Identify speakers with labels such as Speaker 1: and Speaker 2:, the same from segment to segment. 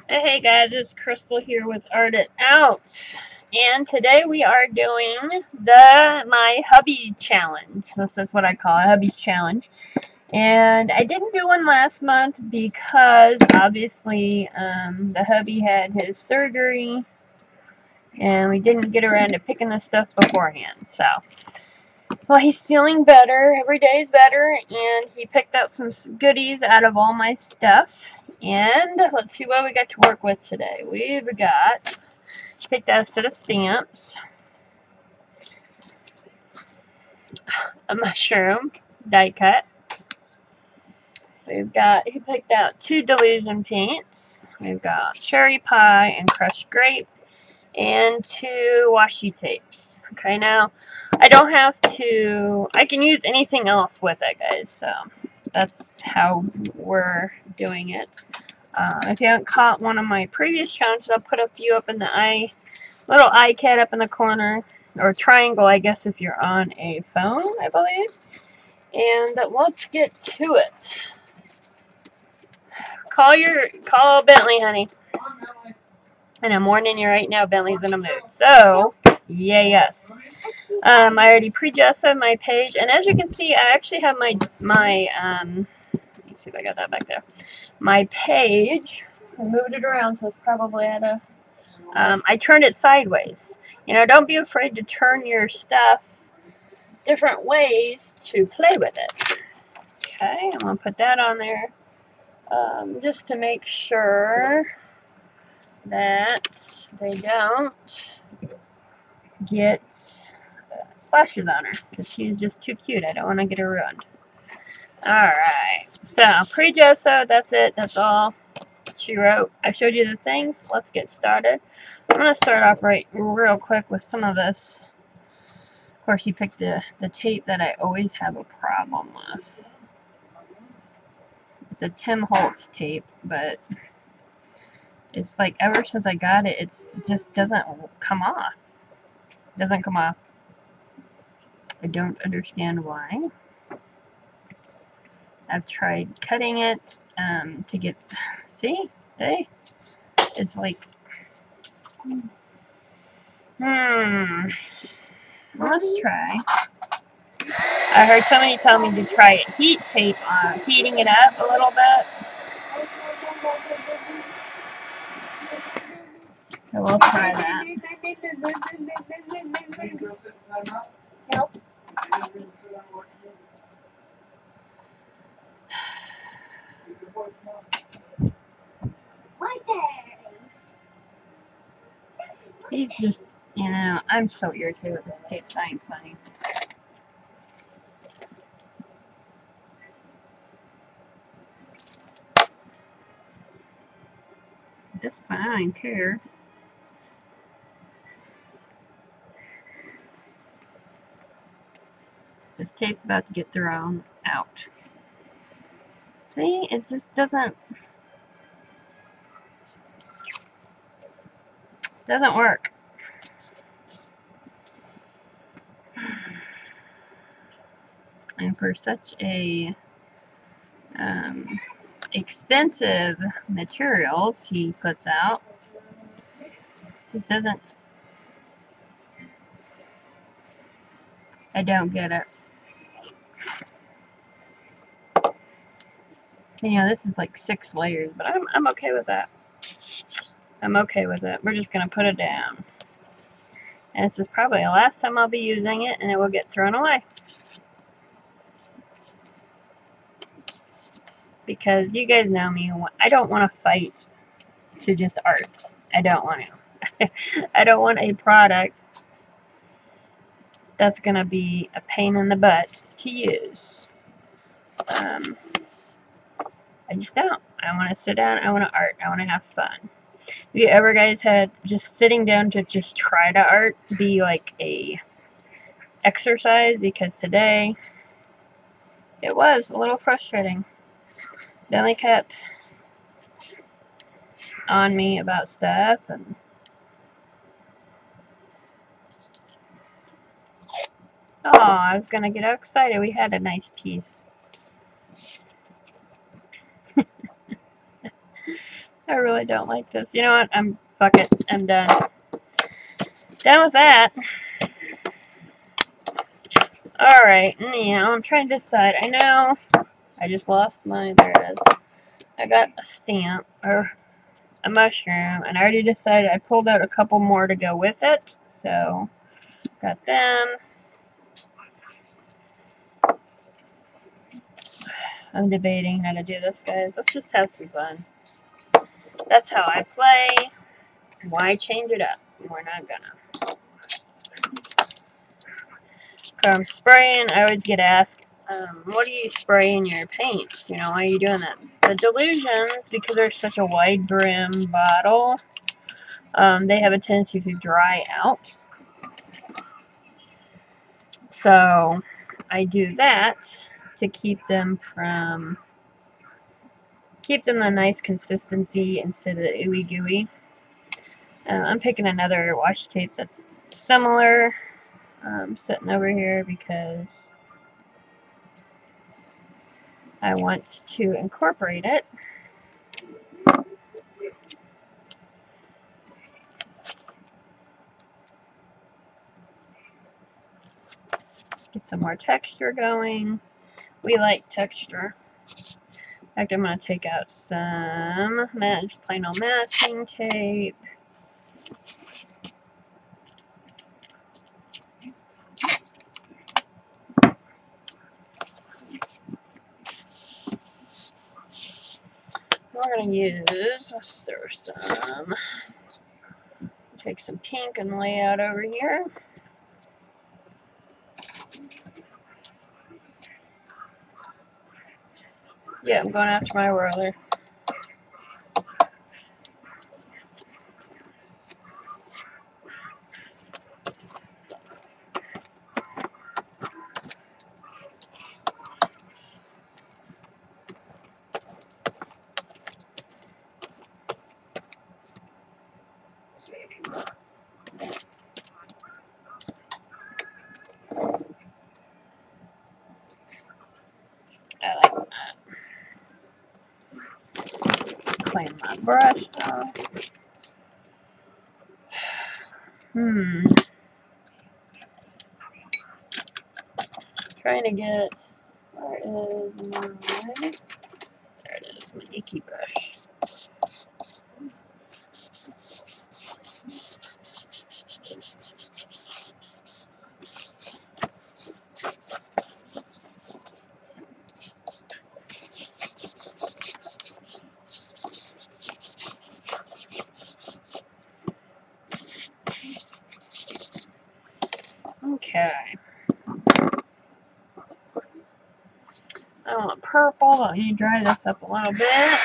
Speaker 1: Hey guys, it's Crystal here with Art It Out, and today we are doing my hubby challenge. That's what I call a hubby's challenge. And I didn't do one last month because obviously the hubby had his surgery, and we didn't get around to picking the stuff beforehand. So, well, he's feeling better. Every day is better, and he picked out some goodies out of all my stuff. And let's see what we got to work with today. We've got picked out a set of stamps, a mushroom die cut. He picked out 2 delusion paints. We've got cherry pie and crushed grape, and 2 washi tapes. Okay, now I don't have to, I can use anything else with it, guys, so that's how we're doing it. If you haven't caught one of my previous challenges, I'll put a few up in the little iCat up in the corner, or triangle, I guess, if you're on a phone, I believe. And let's get to it. Call Bentley, honey. And I'm warning you right now, Bentley's in a mood. So, yes. I already pre-gessoed my page, and as you can see, I actually have my let me see if I got that back there. My page, I moved it around, so it's probably at a, I turned it sideways. You know, don't be afraid to turn your stuff different ways to play with it. Okay, I'm going to put that on there just to make sure that they don't get splashes on her, because she's just too cute. I don't want to get her ruined. Alright, so pre-gesso, that's it, that's all she wrote. I showed you the things, let's get started. I'm going to start off real quick with some of this. Of course, he picked the tape that I always have a problem with. It's a Tim Holtz tape, but it's like ever since I got it, it just doesn't come off. Doesn't come off. I don't understand why. I've tried cutting it to get, see? Hey? It's like, let's try. I heard somebody tell me to try it heating it up a little bit. So we'll try that. Nope. He's just, you know, I'm so irritated with this tape, so I ain't funny. At this point, I don't even care. This tape's about to get thrown out. See, it just doesn't work. And for such a expensive materials he puts out, it doesn't. I don't get it. You know, this is like 6 layers, but I'm okay with that. I'm okay with it. We're just gonna put it down. And this is probably the last time I'll be using it, and it will get thrown away. Because you guys know me, I don't want to fight to just art. I don't want to. I don't want a product that's going to be a pain in the butt to use. I just don't. I want to sit down, I want to art, I want to have fun. Have you ever guys had just sitting down to just try to art be like a exercise? Because today it was a little frustrating. Bentley kept on me about stuff, and oh, I was gonna get excited. We had a nice piece. I really don't like this. You know what? Fuck it. I'm done. Done with that. Alright, now I'm trying to decide. I know I just lost my, there it is. I got a stamp, or a mushroom, and I already decided I pulled out a couple more to go with it. So, got them. I'm debating how to do this, guys. Let's just have some fun. That's how I play. Why change it up? We're not gonna. I'm spraying. I always get asked, what do you spray in your paints? You know, why are you doing that? The Delusions, because they're such a wide brim bottle, they have a tendency to dry out. So I do that to keep them a nice consistency instead of the ooey gooey. I'm picking another washi tape that's similar, sitting over here because I want to incorporate it. Get some more texture going. We like texture. In fact, I'm going to take out some just plain old masking tape. We're going to use, let's throw some, take some pink and lay out over here. Yeah, I'm going after my whirler. I like that. Clean my brush off. Trying to get, where is my, there it is, my icky brush. Okay. I want purple, but I need to dry this up a little bit.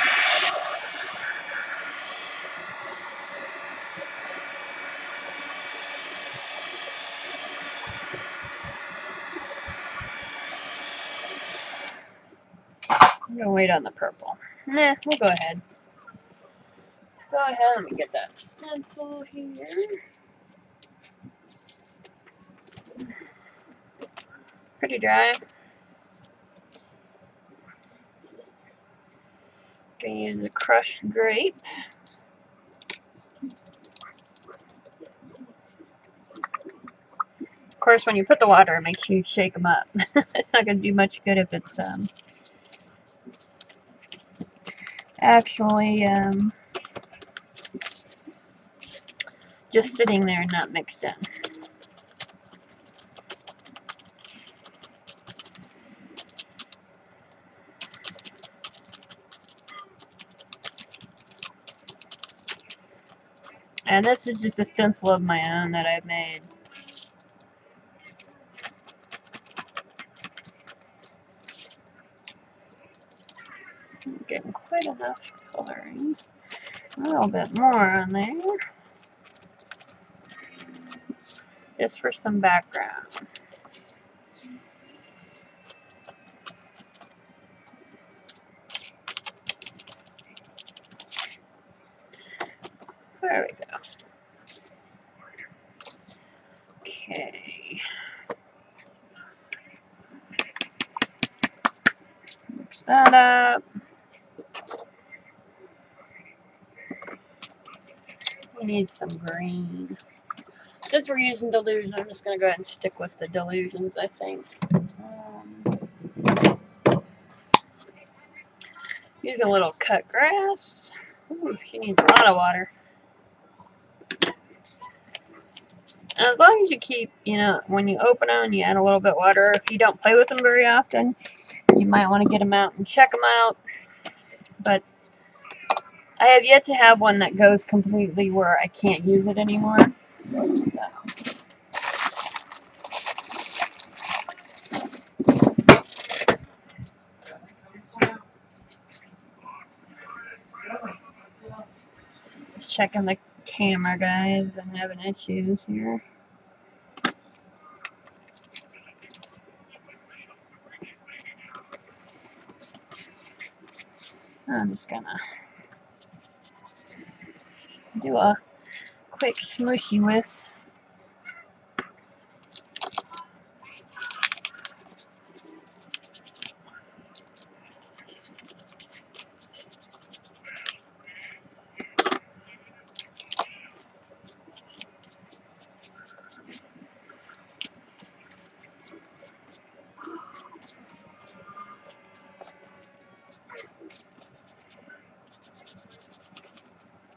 Speaker 1: I'm gonna wait on the purple. Nah, we'll go ahead. Go ahead, let me get that stencil here. Pretty dry. Gonna use the crushed grape. Of course, when you put the water, make sure you shake them up. It's not gonna do much good if it's actually just sitting there and not mixed in. And this is just a stencil of my own that I've made. I'm getting quite enough coloring. A little bit more on there. Just for some background. There we go. Okay. Mix that up. We need some green. Since we're using delusion, I'm just going to go ahead and stick with the delusions, I think. Use a little cut grass. Ooh, she needs a lot of water. And as long as you keep, when you open them, you add a little bit of water. If you don't play with them very often, you might want to get them out and check them out. But I have yet to have one that goes completely where I can't use it anymore. So. Just checking the camera, guys. I'm having issues here. I'm just gonna do a quick smooshy with.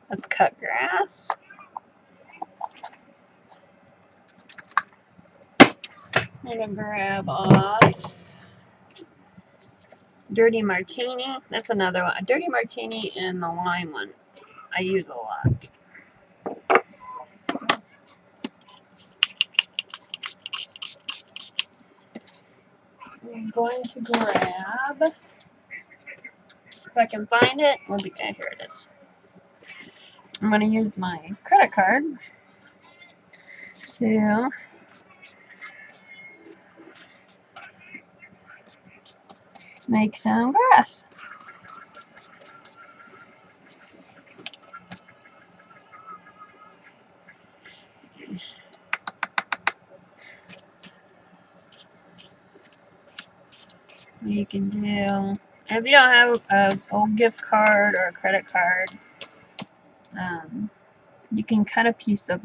Speaker 1: Let's cut grass. I'm gonna grab off Dirty Martini. That's another one. A Dirty Martini and the lime one I use a lot. I'm going to grab, if I can find it, here it is. I'm going to use my credit card to make some grass. You can do, and if you don't have an old gift card or a credit card, you can cut a piece of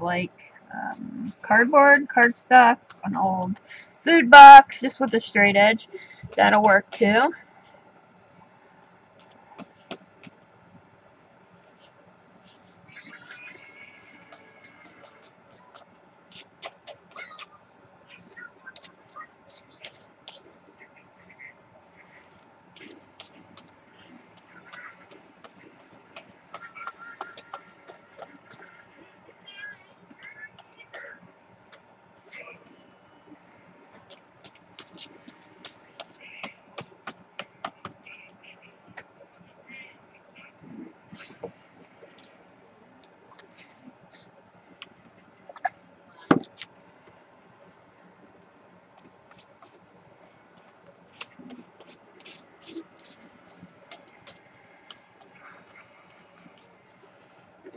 Speaker 1: cardstock, an old food box, just with a straight edge. That'll work too.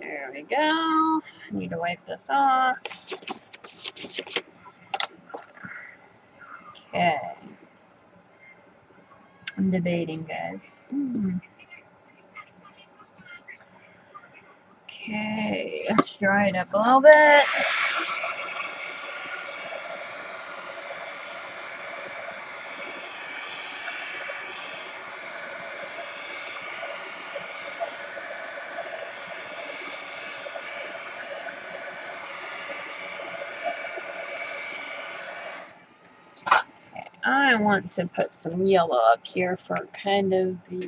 Speaker 1: There we go. Need to wipe this off. Okay. I'm debating, guys. Okay, let's dry it up a little bit. I want to put some yellow up here for kind of the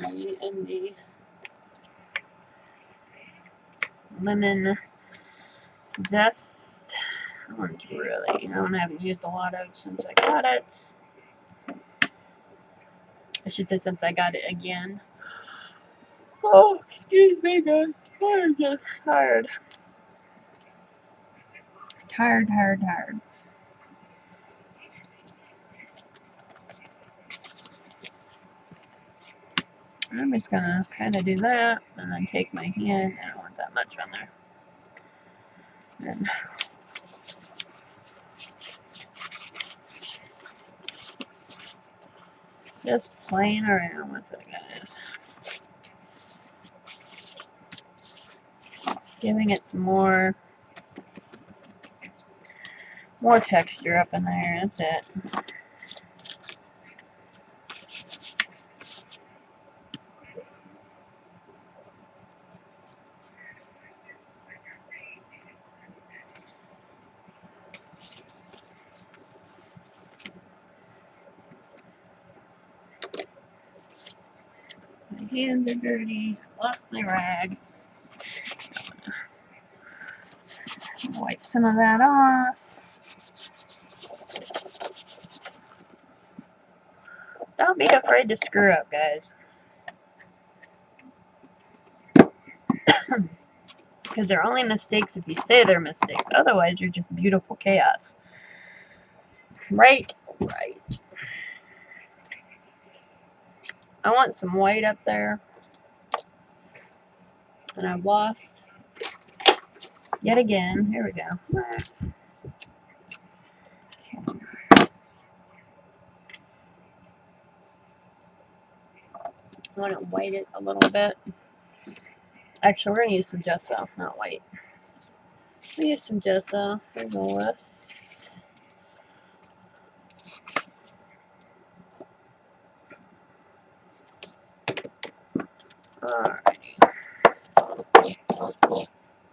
Speaker 1: lemon zest. I haven't used a lot of since I got it. I should say since I got it again. Oh, excuse me, guys. I'm just tired. Tired. I'm just gonna kind of do that, and then take my hand. I don't want that much on there. And just playing around with it, guys. giving it some more texture up in there. That's it. My hands are dirty. Lost my rag. Wipe some of that off. Don't be afraid to screw up, guys. Because they're only mistakes if you say they're mistakes. Otherwise, you're just beautiful chaos. Right? Right. I want some white up there. And I've lost yet again. Here we go. Okay. I want to white it a little bit. Actually, we're going to use some gesso, not white. We'll use some gesso for the list. Alrighty.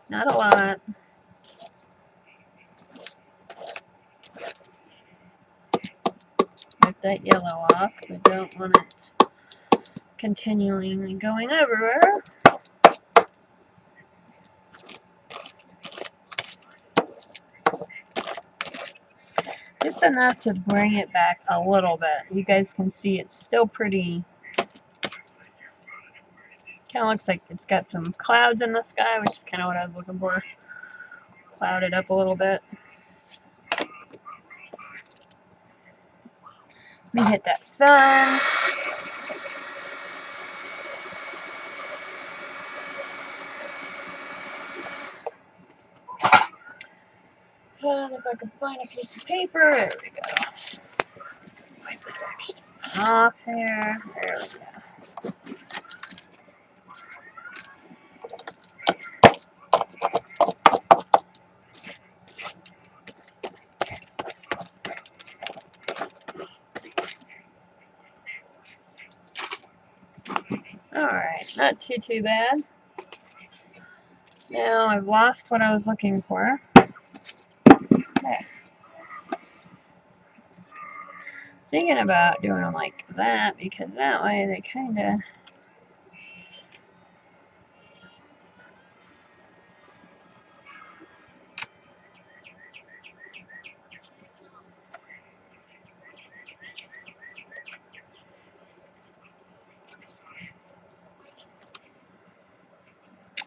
Speaker 1: Not a lot. Wipe that yellow off. We don't want it continually going everywhere. Just enough to bring it back a little bit. You guys can see it's still pretty. Kind of looks like it's got some clouds in the sky, which is kind of what I was looking for. Cloud it up a little bit. Let me hit that sun. And if I can find a piece of paper, there we go. Wipe the text off here. There we go. Alright, not too bad. Now I've lost what I was looking for. Okay. Thinking about doing them like that because that way they kind of.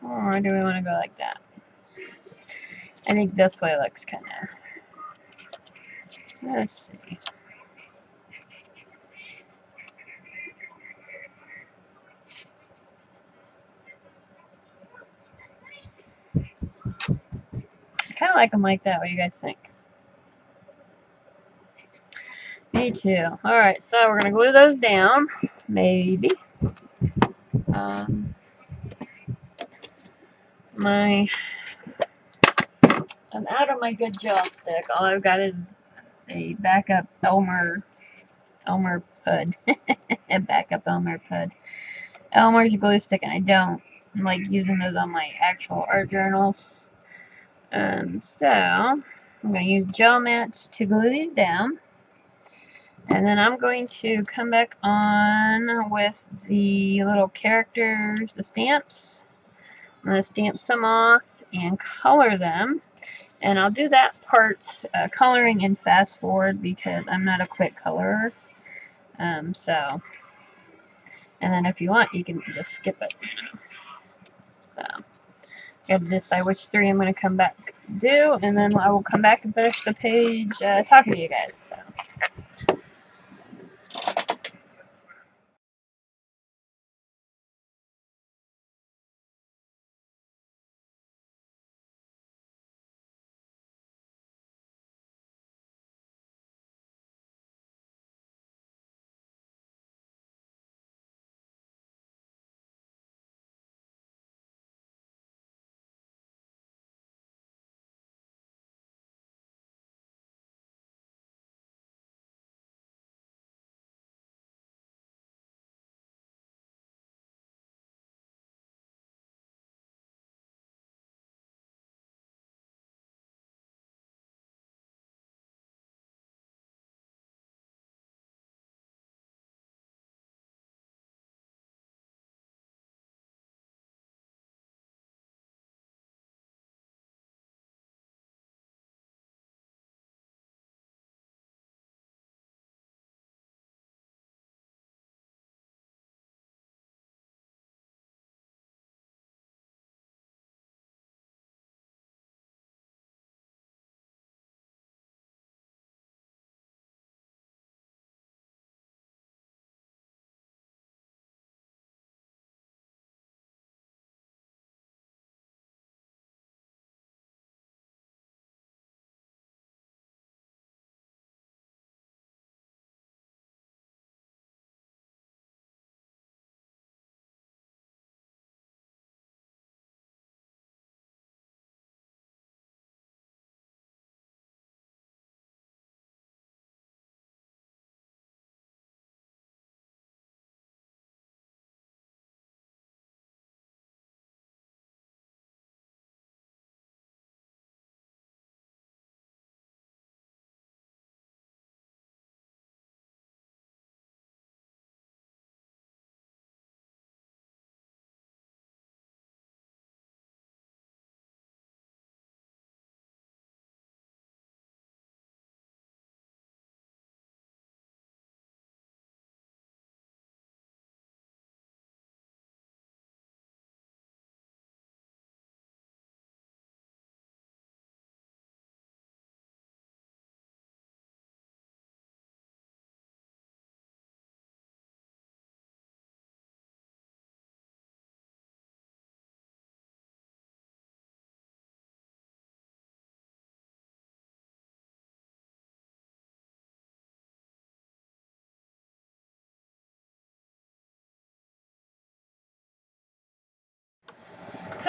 Speaker 1: Or do we want to go like that? I think this way looks kind of. Let's see. I kind of like them like that. What do you guys think? Me too. Alright, so we're going to glue those down. Maybe. I'm out of my good gel stick. All I've got is a backup Elmer Pud. A backup Elmer Pud. Elmer's glue stick, and I don't like using those on my actual art journals. So I'm going to use gel mats to glue these down. And then I'm going to come back on with the little characters, the stamps. I'm going to stamp some off and color them. And I'll do that part coloring in fast forward because I'm not a quick colorer. And then if you want, you can just skip it. So, gotta decide which three I'm going to come back do, and then I will come back and finish the page talking to you guys. So.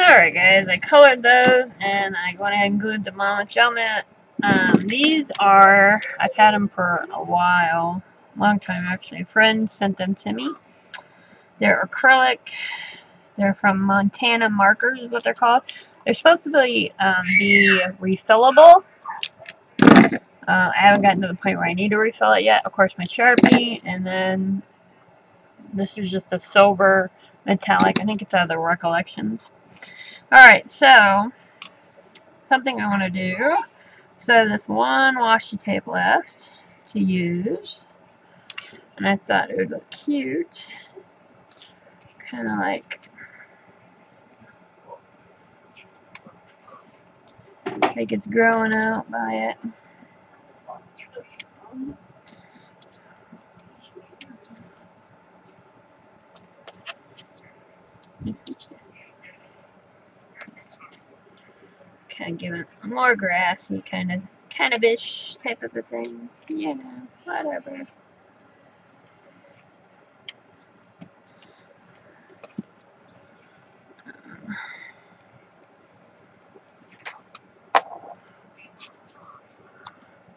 Speaker 1: Alright guys, I colored those and I went ahead and glued them on with gel matte. These are, I've had them for a while, long time actually. A friend sent them to me. They're acrylic. They're from Montana Markers is what they're called. They're supposed to be refillable. I haven't gotten to the point where I need to refill it yet. Of course, my Sharpie, and then this is just a silver metallic. I think it's out of the Recollections. Alright, so something I want to do. So this one washi tape left to use. And I thought it would look cute. Kind of like it's growing out by it. Kind of give it a more grassy kind of ish type of a thing. You know, whatever.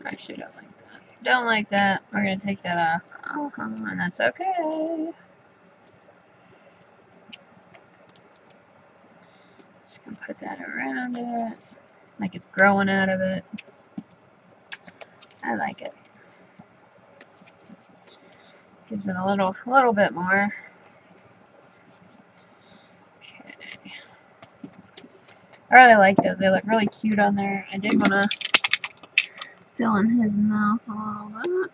Speaker 1: Actually, don't like that. Don't like that. We're gonna take that off. And that's okay. Just gonna put that around it, like it's growing out of it. I like it. Gives it a little bit more. Okay. I really like those. They look really cute on there. I did wanna fill in his mouth a little bit.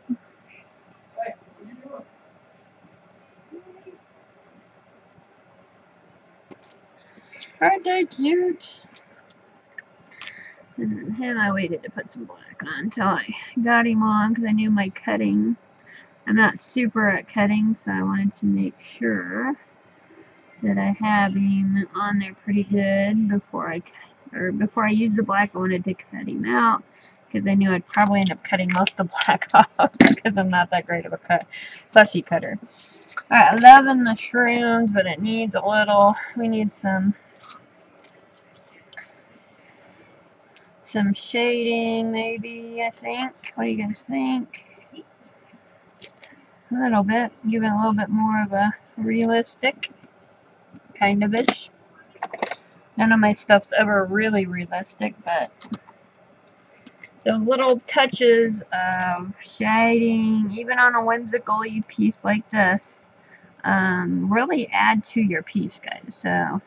Speaker 1: Aren't they cute? And then him, I waited to put some black on until I got him on because I knew my cutting. I'm not super at cutting, so I wanted to make sure that I have him on there pretty good before I use the black. I wanted to cut him out because I knew I'd probably end up cutting most of the black off because I'm not that great of a fussy cutter. Alright, loving the shrooms, but it needs a little. We need some shading, maybe. I think. What do you guys think? A little bit, give it a little bit more of a realistic kind of ish. None of my stuff's ever really realistic, but those little touches of shading, even on a whimsical piece like this, really add to your piece, guys. So,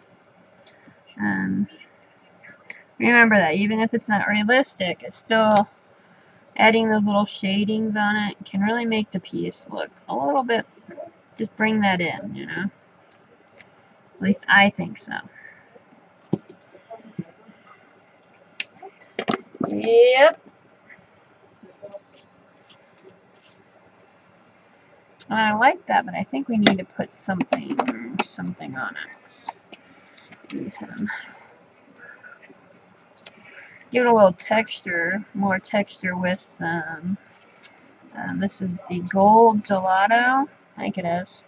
Speaker 1: remember that even if it's not realistic, it's still adding those little shadings on it can really make the piece look a little bit, just bring that in, you know. At least I think so. Yep. I like that, but I think we need to put something on it. Give it a little texture, more texture with some. This is the gold gelato. I think it is.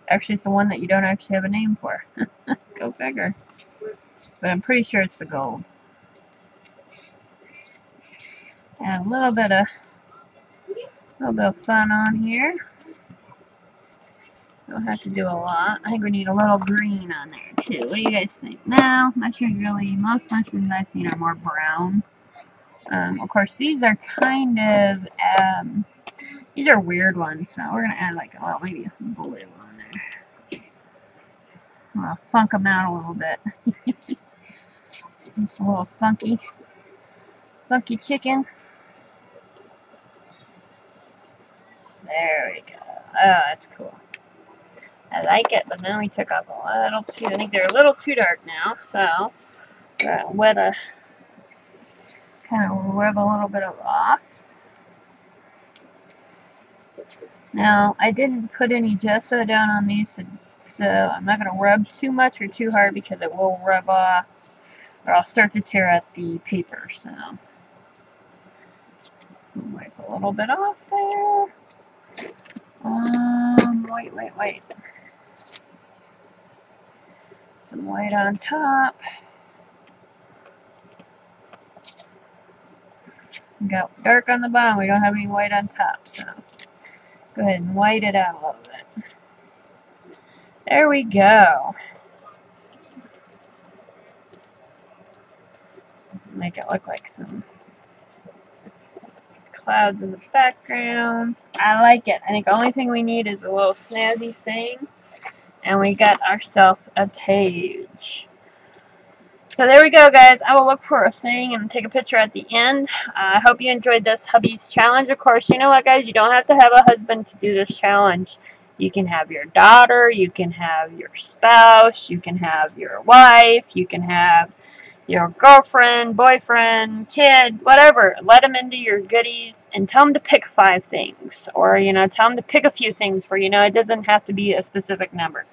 Speaker 1: Actually, it's the one that you don't actually have a name for. Go figure. But I'm pretty sure it's the gold. And a little bit of fun on here. Don't have to do a lot. I think we need a little green on there too. What do you guys think? No, mushrooms really. Most mushrooms I've seen are more brown. Of course, these are kind of these are weird ones. So we're gonna add like maybe some blue on there. I'll funk them out a little bit. It's a little funky chicken. There we go. Oh, that's cool. I like it, but then we took off a little too. I think they're a little too dark now, so we're gonna kind of rub a little bit of off. Now, I didn't put any gesso down on these, so I'm not gonna rub too much or too hard because it will rub off, or I'll start to tear at the paper. So, wipe a little bit off there. Wait. Some white on top. We got dark on the bottom. We don't have any white on top, so go ahead and white it out a little bit. There we go. Make it look like some clouds in the background. I like it. I think the only thing we need is a little snazzy saying. And we got ourselves a page. So there we go, guys. I will look for a saying and take a picture at the end. I hope you enjoyed this Hubby's challenge. Of course, you know what, guys? You don't have to have a husband to do this challenge. You can have your daughter. You can have your spouse. You can have your wife. You can have your girlfriend, boyfriend, kid, whatever. Let them into your goodies and tell them to pick 5 things. Or, tell them to pick a few things for, it doesn't have to be a specific number.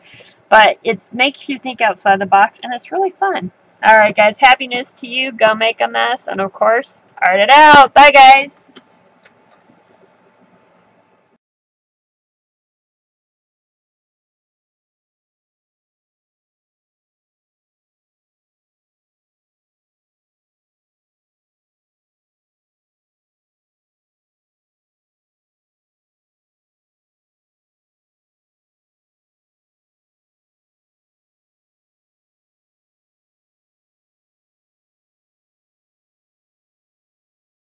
Speaker 1: But it makes you think outside the box, and it's really fun. Alright, guys, happiness to you. Go make a mess. And, of course, art it out. Bye, guys.